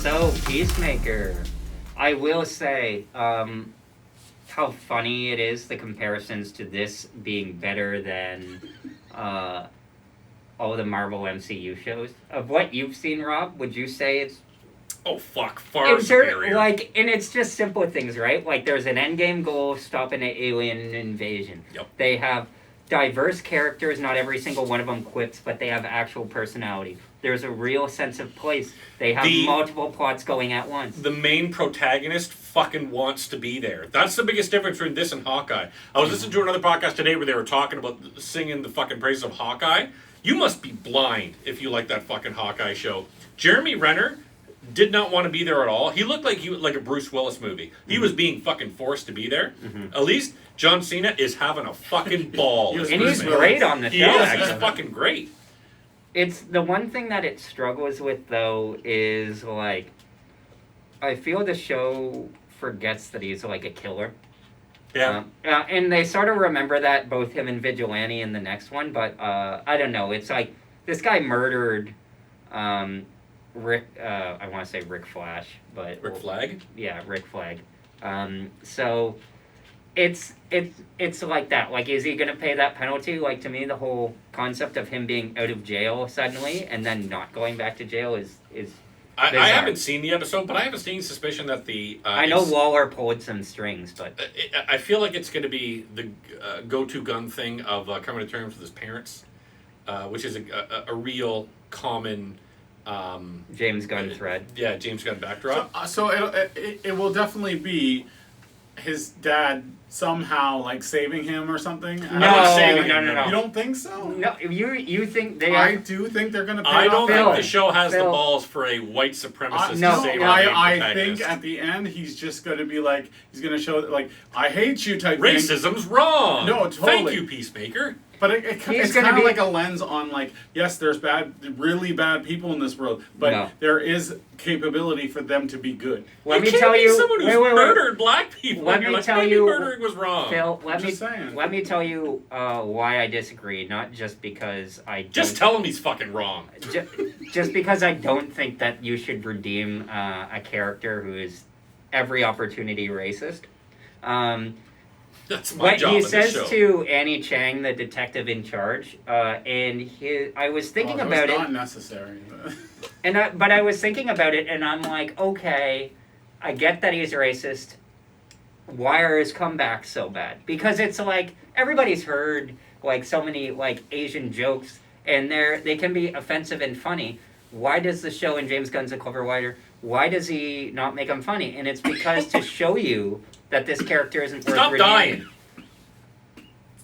So, Peacemaker. I will say, how funny it is, the comparisons to this being better than all the Marvel MCU shows. Of what you've seen, Rob, would you say it's... Oh, fuck. Far superior. And it's just simple things, right? Like, there's an endgame goal of stopping an alien invasion. Yep. They have diverse characters, not every single one of them quips, but they have actual personality. There's a real sense of place. They have multiple plots going at once. The main protagonist fucking wants to be there. That's the biggest difference between this and Hawkeye. I was listening to another podcast today where they were talking about singing the fucking praises of Hawkeye. You must be blind if you like that fucking Hawkeye show. Jeremy Renner did not want to be there at all. He looked like a Bruce Willis movie. He was being fucking forced to be there. At least John Cena is having a fucking ball. And he's great on the show. He's fucking great. It's the one thing that it struggles with, though, is, like, I feel the show forgets that he's, like, a killer. Yeah. And they sort of remember that, both him and Vigilante in the next one, but I don't know. It's like, this guy murdered Rick, I want to say Rick Flash, but... Rick Flag? Yeah, Rick Flag. So... It's like that. Like, is he going to pay that penalty? Like, to me, the whole concept of him being out of jail suddenly and then not going back to jail is I haven't seen the episode, but I have a sneaking suspicion that I know Waller pulled some strings, but... I feel like it's going to be the go-to gun thing of coming to terms with his parents, which is a real common... James Gunn thread. Yeah, James Gunn backdrop. So it will definitely be his dad somehow like saving him or something. No. You don't think so? No, you think they? I do think they're going to. I don't think the show has the balls for a white supremacist to save our main I protagonist. think at the end he's just going to be like he's going to show like I hate you type Racism's wrong. No, totally. Thank you, Peacemaker. But it's kind of like a lens on like, yes, there's really bad people in this world, but there is capability for them to be good. Let me tell you, someone who's murdered black people. Let me tell you, murdering was wrong. Phil, let me tell you why I disagree. Not just because just tell him he's fucking wrong. Just because I don't think that you should redeem a character who is every opportunity racist. That's my job. He in says this show. to Annie Chang, the detective in charge, and I was thinking about it. Not necessary. But I was thinking about it, and I'm like, okay, I get that he's racist. Why are his comebacks so bad? Because it's like everybody's heard like so many like Asian jokes, and they can be offensive and funny. Why does the show in James Gunn's A Clever Writer? Why does he not make them funny? And it's because to show you that this character isn't worth Stop dying.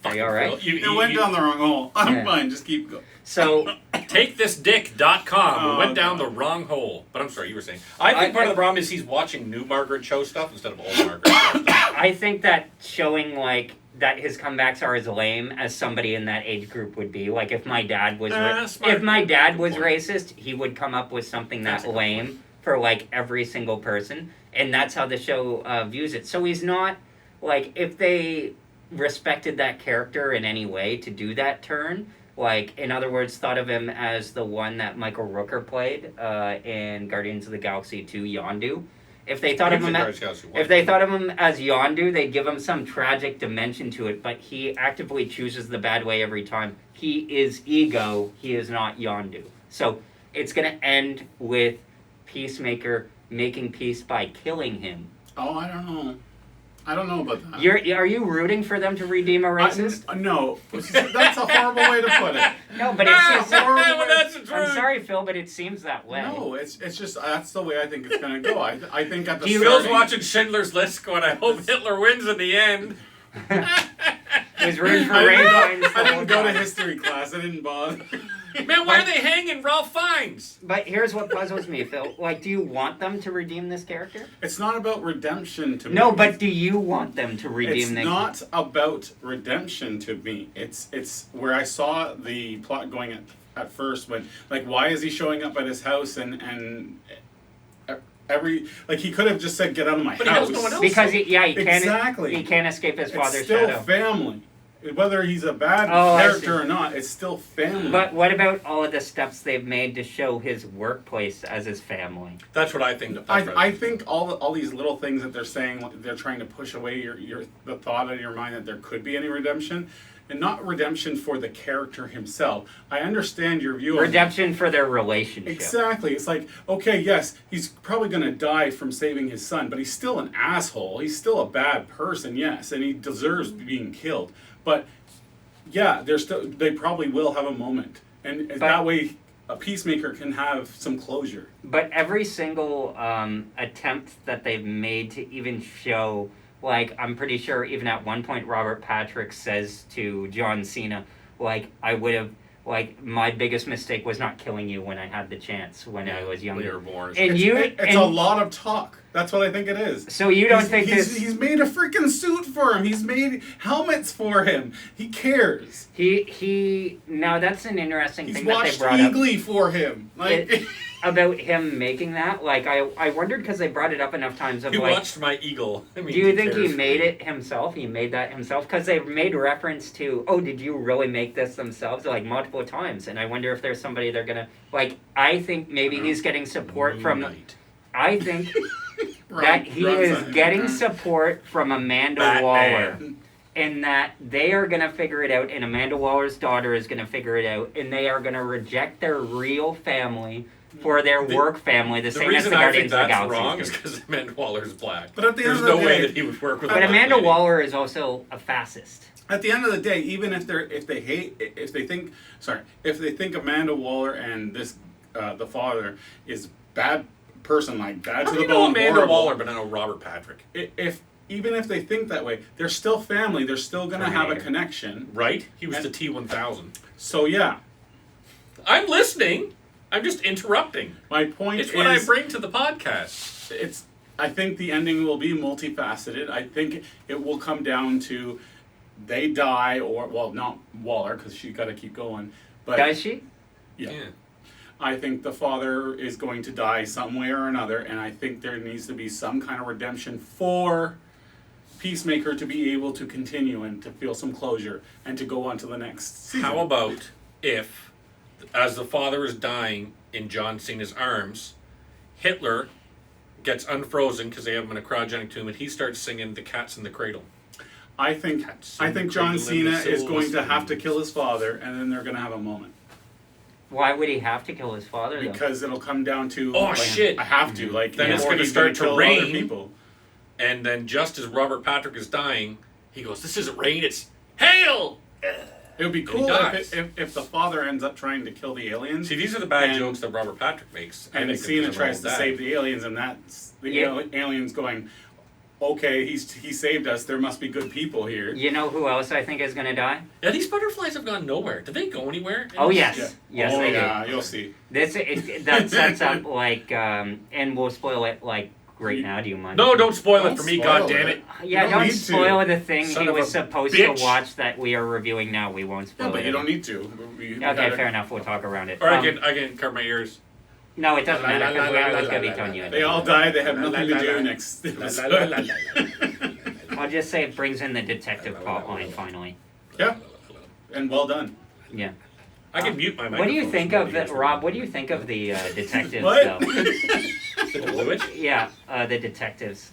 Are you alright? You went down the wrong hole. I'm fine. Just keep going. So, TakeThisDick.com. We went down the wrong hole. But I'm sorry, you were saying. I think part of the problem is he's watching new Margaret Cho stuff instead of old Margaret Cho stuff. I think that showing, like, that his comebacks are as lame as somebody in that age group would be. Like, if my dad was racist, he would come up with something that lame for, like, every single person. And that's how the show views it. So he's not, like, if they respected that character in any way to do that turn, like, in other words, thought of him as the one that Michael Rooker played in Guardians of the Galaxy 2, Yondu. If they thought of him as Yondu, they'd give him some tragic dimension to it, but he actively chooses the bad way every time. He is Ego, he is not Yondu. So it's going to end with Peacemaker making peace by killing him. Oh, I don't know. I don't know about that. Are you rooting for them to redeem a racist? No. That's a horrible way to put it. No, but it's that's the truth. I'm sorry, Phil, but it seems that way. No, it's just that's the way I think it's going to go. I think at the Phil's watching Schindler's List going, I hope Hitler wins in the end. He's rooting for Ray. I didn't go to history class. I didn't bother. Man, why are they hanging Ralph Fiennes? But here's what puzzles me, Phil. Like, do you want them to redeem this character? It's not about redemption to me. No, but do you want them to redeem It's not about redemption to me. It's where I saw the plot going at first when, like, why is he showing up at his house and he could have just said, get out of my house. He has no one else. Because he can't escape his father's shadow. shadow. It's still family. Whether he's a bad character or not, it's still family. But what about all of the steps they've made to show his workplace as his family? That's what I think. I think all these little things that they're saying, they're trying to push away the thought out of your mind that there could be any redemption. And not redemption for the character himself. I understand your view. Redemption for their relationship. Exactly. It's like, okay, yes, he's probably going to die from saving his son, but he's still an asshole. He's still a bad person, yes, and he deserves being killed. But yeah, they probably will have a moment, and that way, a Peacemaker can have some closure. But every single attempt that they've made to even show. Like, I'm pretty sure even at one point Robert Patrick says to John Cena, like, I would have, like, my biggest mistake was not killing you when I had the chance when I was younger. And it's a lot of talk. That's what I think it is. So you don't think he's made a freaking suit for him. He's made helmets for him. He cares. Now that's an interesting thing that they brought up. He's watched Eagly for him. Like... about him making that, like, I wondered because they brought it up enough times of, he like... watched my eagle. I mean, do you think he made it himself? He made that himself? Because they've made reference to, oh, did you really make this themselves? Like, multiple times. And I wonder if there's somebody they're gonna... Like, I think maybe he's getting support from... I think that he is getting support from Amanda Waller. And that they are going to figure it out, and Amanda Waller's daughter is going to figure it out, and they are going to reject their real family for their work family, the same as the Guardians of the Galaxy. The reason I think that's wrong is because Amanda Waller's black. But at the There's end of the no day, way that he would work with. But Amanda Waller is also a fascist. At the end of the day, even if they think Amanda Waller and this the father is bad person, like bad to the bone. Amanda Waller, but I know Robert Patrick. Even if they think that way, they're still family. They're still going to have a connection. Right? He was the T-1000. So, yeah. I'm listening. I'm just interrupting. My point is... It's what I bring to the podcast. I think the ending will be multifaceted. I think it will come down to they die or... Well, not Waller, because she's got to keep going. But does she? Yeah. I think the father is going to die some way or another, and I think there needs to be some kind of redemption for... Peacemaker to be able to continue and to feel some closure and to go on to the next season. How about if, as the father is dying in John Cena's arms, Hitler gets unfrozen because they have him in a cryogenic tomb and he starts singing The Cat's in the Cradle? I think John Cena is going to have to kill his father, and then they're going to have a moment. Why would he have to kill his father, though? Because it'll come down to... shit! I have to. Like, then it's going to start to rain. People. And then just as Robert Patrick is dying, he goes, this isn't rain, it's hail! It would be cool if the father ends up trying to kill the aliens. See, these are the bad jokes that Robert Patrick makes. And Cena tries to save the aliens, and that's the aliens going, okay, he saved us, there must be good people here. You know who else I think is going to die? Yeah, these butterflies have gone nowhere. Did they go anywhere? Oh, yes. Yes, they do. You'll see. That sets up, like, and we'll spoil it, like, right now. Do you mind? No, don't spoil it for me, goddammit. Yeah, don't spoil the thing he was supposed to watch that we are reviewing now. We won't spoil it. But you don't need to. Okay, fair enough. We'll talk around it. Or I can cover my ears. No, it doesn't matter because we're not going to be telling you. They all die. They have nothing to do next episode. I'll just say it brings in the detective plot line finally. Yeah, and well done. Yeah. I can mute my microphone. What do you think of the Rob? What do you think of the detectives? What? The Blue Witch? Yeah, the detectives.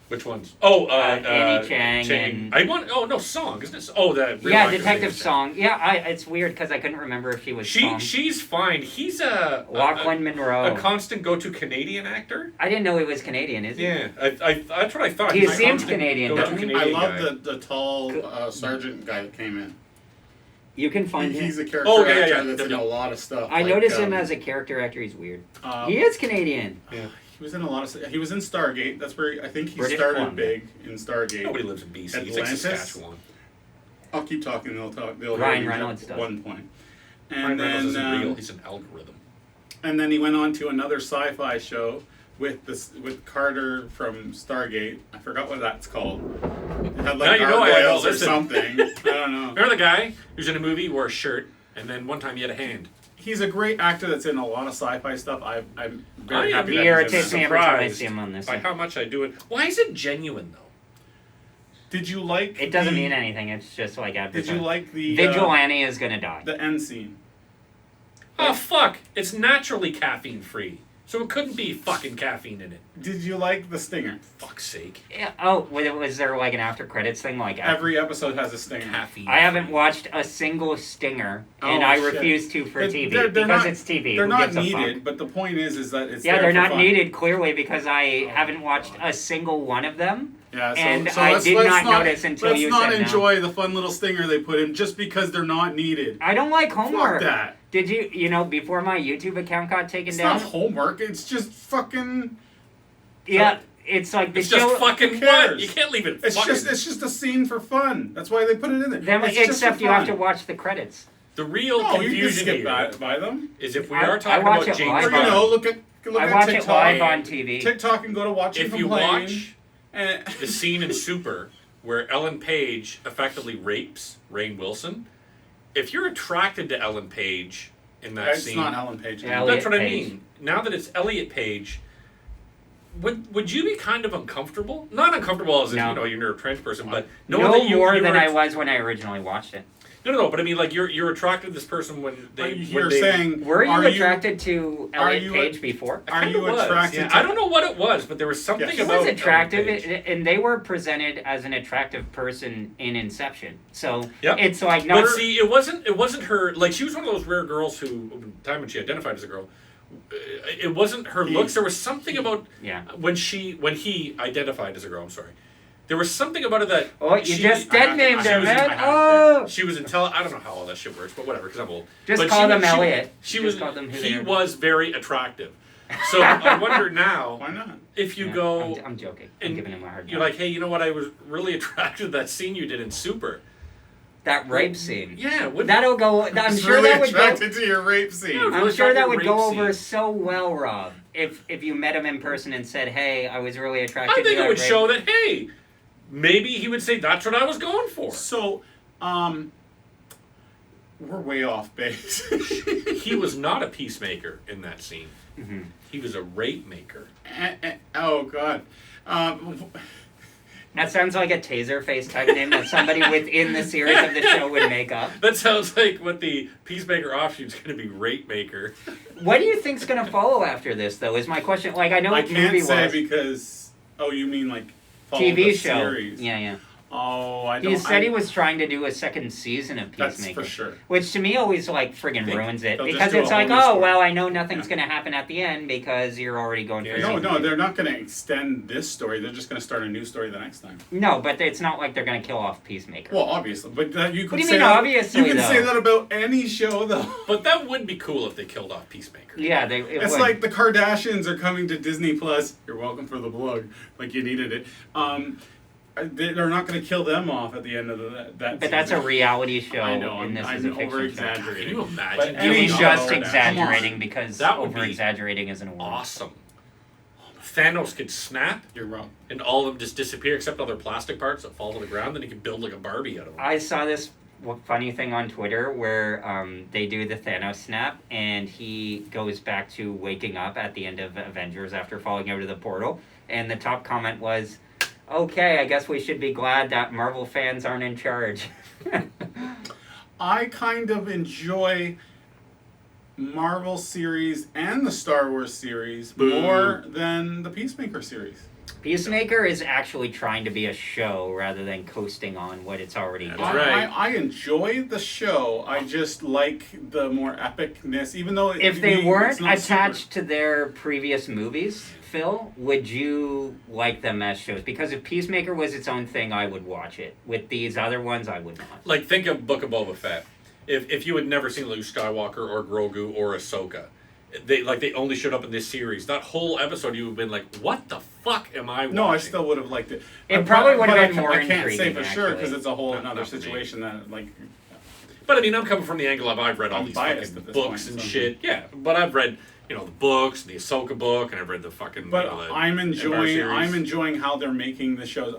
Which ones? Oh, Annie Chang and... I want... Oh, no, Song, isn't it? Oh, the... Yeah, Detective Song. Yeah, it's weird because I couldn't remember if she was Song. She's fine. He's a... Lachlan Monroe. A constant go-to Canadian actor. I didn't know he was Canadian, is he? Yeah, that's what I thought. He seems Canadian, doesn't he? I love the tall sergeant guy that came in. You can find him. He's a character actor that's in a lot of stuff. I noticed him as a character actor. He's weird. He is Canadian. Yeah. He was in a lot of stuff. He was in Stargate. That's where I think he British started Columbia. big in Stargate. Nobody lives in BC. Atlantis? He's like Saskatchewan. I'll keep talking. They'll Ryan Reynolds does. One point. And Ryan Reynolds isn't then real. He's an algorithm. And then he went on to another sci-fi show with Carter from Stargate. I forgot what that's called. It had like gargoyles or something. I don't know. Remember the guy who's in a movie, wore a shirt, and then one time he had a hand? He's a great actor that's in a lot of sci-fi stuff. I'm very happy he that irritates he's in me every time I see him on this. By how much I do it. Why is it genuine, though? Did you like? It doesn't mean anything. It's just like Did advertising. you like the Vigilante is gonna die. the end scene? Oh, fuck. It's naturally caffeine free. So it couldn't be fucking caffeine in it. Did you like the stinger? Fuck's sake. Yeah, oh, was there like an after credits thing? Like Every episode has a stinger. Caffeine. I haven't watched a single stinger, and Oh, I shit. refuse to for TV They're because not- it's TV. They're Who not gives a needed, fuck? but the point is that it's Yeah, there they're for not fun. needed clearly because I haven't watched a single one of them. Yeah, so, And so I let's, did let's not notice until let's you not said no. enjoy the fun little stinger they put in just because they're not needed. I don't like homework. Fuck that. Did you know, before my YouTube account got taken It's down? not homework. It's just fucking. Yeah, it's like the It's show. just fucking Who cares? what? You can't leave it It's fucking... just a scene for fun. That's why they put it in there. Then, It's just except for you have fun. to watch the credits. The real No, you can confusion skip here by them. is if we I are talking watch about it James live Or Bond. you know, look at I watch it TikTok. live on TV. TikTok and go to watch and If you complain. watch and the scene in Super where Ellen Page effectively rapes Rainn Wilson, if you're attracted to Ellen Page in that it's scene, not Ellen Page. Yeah, anymore. that's what I Page. mean. Now that it's Elliot Page, would you be kind of uncomfortable? Not uncomfortable as in, No. you know, you're a trans person, but No knowing that you, more you than were, I was when I originally watched it. No, but I mean, like you're attracted to this person when they. You're when they, saying, Were you are attracted to are Elliot you Page before? I kinda Are you was, attracted yeah. to- I don't know what it was, but there was something Yes. He about was attractive, Ellen Page. and they were presented as an attractive person in Inception. So Yep. it's like But not. see, it wasn't her. Like she was one of those rare girls who, at the time when she identified as a girl, it wasn't her looks. There was something about Yeah. when he identified as a girl. I'm sorry. There was something about it that. Oh, you she- just I have dead to- named I her, was- man. I have to- Oh, She was intelligent. I don't know how all that shit works, but whatever, because I'm old. just But call she them was- Elliot. She Just was. call them who He they are. was very attractive. So I wonder now Why not? if you Yeah, go. I'm joking. I'm and giving him a hard You're time. like, hey, you know what? I was really attracted to that scene you did in Super. That rape scene. Yeah, wouldn't That'll go. I'm I'm sure really that would go. attracted to your rape scene. Yeah. I'm really sure that attracted would rape go over scene. so well, Rob. If you met him in person and said, "Hey, I was really attracted I to think that it would rape." show that, hey, maybe he would say that's what I was going for. So, we're way off base. He was not a peacemaker in that scene. Mhm. He was a rape maker. Oh God. That sounds like a taser face type name that somebody within the series of the show would make up. That sounds like what the peacemaker offshoot's going to be, rape maker. What do you think's gonna follow after this, though? Is my question. Like, I know I what the movie can't say was. because. Oh, you mean like follow TV the show. series? Yeah. Oh, I don't. He said I, he was trying to do a second season of That's Peacemaker. for sure. Which to me always like friggin' Think ruins it they'll just because do a it's whole like, new oh story. well, I know nothing's gonna happen at the end because you're already going for Yeah. No, season no, two. they're not going to extend this story. They're just going to start a new story the next time. No, but it's not like they're gonna kill off Peacemaker. Well, obviously, but you could What do you say mean, that, obviously, You can though? say that about any show, though. But that would be cool if they killed off Peacemaker. Yeah, it It's would. like the Kardashians are coming to Disney Plus. You're welcome for the plug, like you needed it. They're not going to kill them off at the end of that. But that's a season. reality show, I know. and this I'm is a fiction show. Can over-exaggerating. you imagine? But You any mean show just like that. exaggerating because That would be over-exaggerating is an award. Awesome. Thanos could snap You're wrong. and all of them just disappear except all their plastic parts that fall to the ground, then he could build like a Barbie out of them. I saw this funny thing on Twitter where they do the Thanos snap, and he goes back to waking up at the end of Avengers after falling out of the portal, and the top comment was, "Okay, I guess we should be glad that Marvel fans aren't in charge." I kind of enjoy Marvel series and the Star Wars series Boo. more than the Peacemaker series. Peacemaker is actually trying to be a show rather than coasting on what it's already That's doing. right. I enjoy the show. I just like the more epicness, even though If they it's weren't not attached to their previous movies, Phil, would you like them as shows? Because if Peacemaker was its own thing, I would watch it. With these other ones, I would not. Like, think of Book of Boba Fett. If you had never seen Luke Skywalker or Grogu or Ahsoka, they only showed up in this series. That whole episode, you would have been like, "What the fuck am I watching?" No, I still would have liked it. It probably would have But been more I can't say intriguing, for sure because actually. it's a whole Not another for me. situation that like. But I mean, I'm coming from the angle of I've read all I'm these biased fucking at this books point, and so. shit. Yeah, but I've read the books, the Ahsoka book, and I've read the fucking. But you know, the I'm Empire enjoying. series. I'm enjoying how they're making the shows.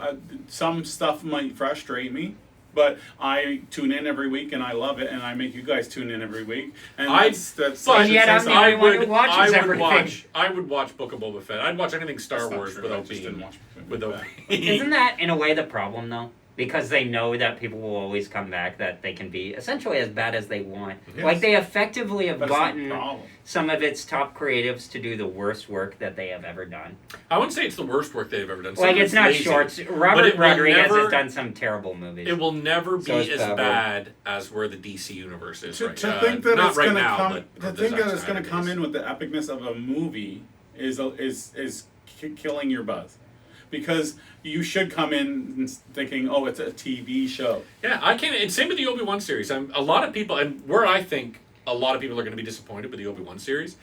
Some stuff might frustrate me, but I tune in every week and I love it, and I make you guys tune in every week. And that's But And yet I'm the only one who watches everything. I would watch Book of Boba Fett. I'd watch anything Star That's not Wars true. I without just didn't being watch without. Isn't that, in a way, the problem, though? because they know that people will always come back, that they can be essentially as bad as they want. Yes. Like, they effectively have That's the gotten problem. some of its top creatives to do the worst work that they have ever done. I wouldn't say it's the worst work they've ever done. Some Like, of it's not lazy, shorts. but Robert it will Rodriguez never- has done some terrible movies. It will never be So is as Favreau. bad as where the DC universe is To, right to now. think that Not it's right gonna now, come, but to the think that Zack it's gonna Snyder come days. in with the epicness of a movie is killing your buzz, because you should come in thinking, oh, it's a TV show. Yeah, I can't. And same with the Obi-Wan series. A lot of people, and where I think a lot of people are going to be disappointed with the Obi-Wan series,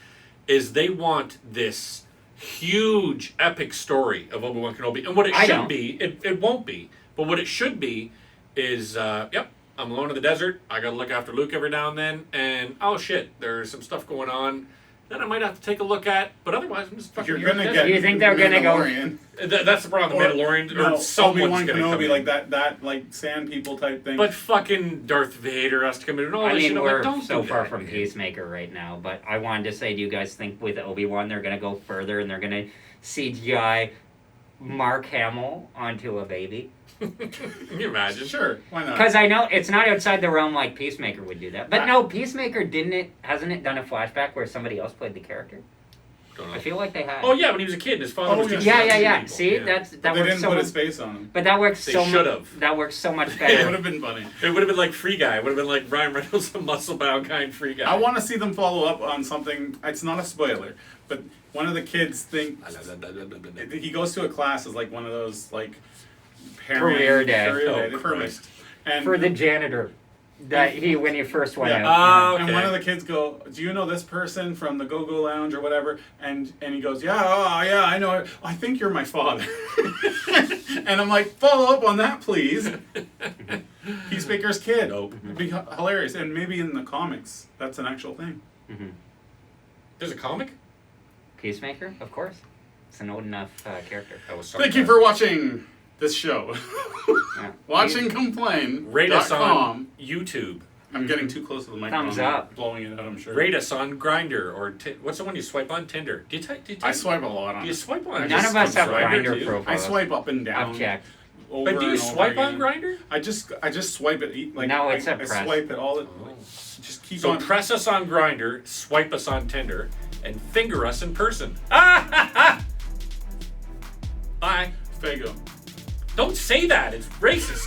is they want this huge epic story of Obi-Wan Kenobi, and what it I should don't. be, it won't be. But what it should be is, yep, I'm alone in the desert. I got to look after Luke every now and then, and oh shit, there's some stuff going on that I might have to take a look at. But otherwise, I'm just fucking. You're here in the gonna desert. get. You think they're gonna go- Mandalorian. That's the problem. The Mandalorian or someone's Obi-Wan going to come Kenobi, in. like that like sand people type thing. But fucking Darth Vader has to come in and all I this mean, shit. I'm we're like, don't so do far that, from man. Peacemaker right now, but I wanted to say, do you guys think with Obi-Wan they're going to go further and they're going to CGI Mark Hamill onto a baby? Can you imagine? sure, why not? Because I know it's not outside the realm like Peacemaker would do that. But no, Peacemaker hasn't it done a flashback where somebody else played the character? Don't know. I feel like they had. Oh yeah, when he was a kid, and his father Oh, was yeah. teaching Yeah, him yeah, to yeah. people. See, Yeah. that they works didn't so put much. his face on him. But that works They so should much. have. That works so much It better. would have been funny. It would have been like Free Guy. It would have been like Ryan Reynolds, a muscle-bound kind Free Guy. I want to see them follow up on something. It's not a spoiler, but one of the kids he goes to a class as like one of those like Career day. Oh, Christ. and For the janitor that when he first went Yeah. out. Okay. And one of the kids go, "Do you know this person from the Go-Go Lounge or whatever?" And he goes, "Yeah, oh, yeah, I know it. I think you're my father." And I'm like, "Follow up on that, please." Peacemaker's kid. Nope. It'd be hilarious, and maybe in the comics, that's an actual thing. Mhm. There's a comic? Peacemaker, of course. It's an old enough character. I was Thank you for watching this show. Yeah. Watching Complain. Rate us on YouTube. I'm getting too close to the microphone. Thumbs up. Blowing it out, I'm sure. Rate us on Grindr or what's the one you swipe on? Tinder. Do you I swipe a lot on Do you it. swipe on? None of us have Grindr Grindr too? profiles. I swipe up and down. I've checked. Over But do you and over swipe on again. Grindr? I just swipe it. Like, No, it's I a press. swipe it all. Oh. Just keep So on. press us on Grindr, swipe us on Tinder, and finger us in person. Bye. Fago. Don't say that. It's racist.